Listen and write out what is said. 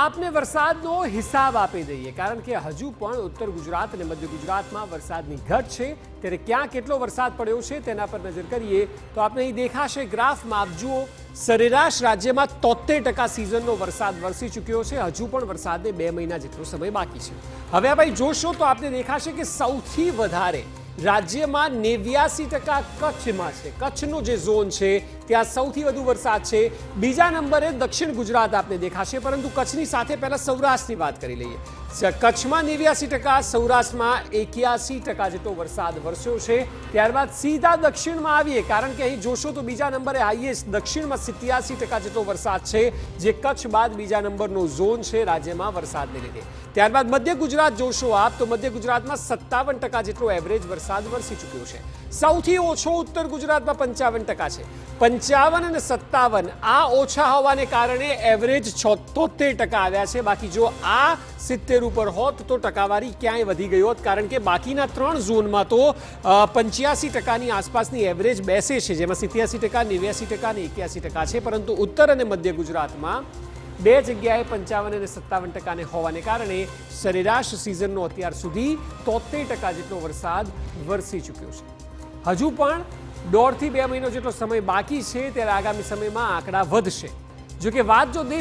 આપને વરસાદનો હિસાબ આપી દઈએ, કારણ કે હજુ પણ ઉત્તર ગુજરાત અને મધ્ય ગુજરાતમાં વરસાદની ઘટ છે. ત્યારે ક્યાં કેટલો વરસાદ પડ્યો છે તેના પર નજર કરીએ તો આપને અહીં દેખાશે ગ્રાફમાં. આપ જુઓ, સરેરાશ રાજ્યમાં 73% સિઝનનો વરસાદ વરસી ચૂક્યો છે. હજુ પણ વરસાદને 2 મહિના જેટલો સમય બાકી છે. હવે ભાઈ જોશો તો આપને દેખાશે કે સૌથી વધારે રાજ્યમાં 89% કચ્છમાં છે. કચ્છનો જે ઝોન છે ત્યાં સૌથી વધુ વરસાદ છે. બીજા નંબરે દક્ષિણ ગુજરાત આપને દેખાશે, પરંતુ કચ્છની સાથે પહેલા સૌરાષ્ટ્રની વાત કરી લઈએ. કચ્છમાં 89%, સૌરાષ્ટ્રમાં 81% જેટલો વરસાદ વરસ્યો છે. ત્યારબાદ સીધા દક્ષિણમાં આવીએ, કારણ કે અહીં જોશો તો બીજા નંબરે હાઈએસ્ટ દક્ષિણમાં 87% જેટલો વરસાદ છે, જે કચ્છ બાદ બીજા નંબરનો ઝોન છે રાજ્યમાં વરસાદને લીધે. ત્યારબાદ મધ્ય ગુજરાત જોશો આપ તો મધ્ય ગુજરાતમાં 57% જેટલો એવરેજ વરસાદ વરસી ચૂક્યો છે. સૌથી ઓછો ઉત્તર ગુજરાતમાં 55% છે. 55 અને 57 આ ઓછા હોવાને કારણે એવરેજ 76% આવ્યા છે. બાકી જો આ 70 ઉપર હોત તો ટકાવારી ક્યાંય વધી ગઈ હોત, કારણ કે બાકીના 3 ઝોનમાં તો 85%ની આસપાસની એવરેજ બેસે છે, જેમાં 87%, 89% અને 81% છે. પરંતુ ઉત્તર અને મધ્ય ગુજરાતમાં 2 જગ્યાએ 55 અને 57% હોવાને કારણે સરેરાશ સિઝનનો અત્યાર સુધી 73% જેટલો વરસાદ વરસી ચૂક્યો છે. હજુ પણ 1.5 થી 2 મહિનો જેટલો સમય બાકી છે, ત્યારે આગામી સમયમાં આંકડા વધશે. જો કે વાત જો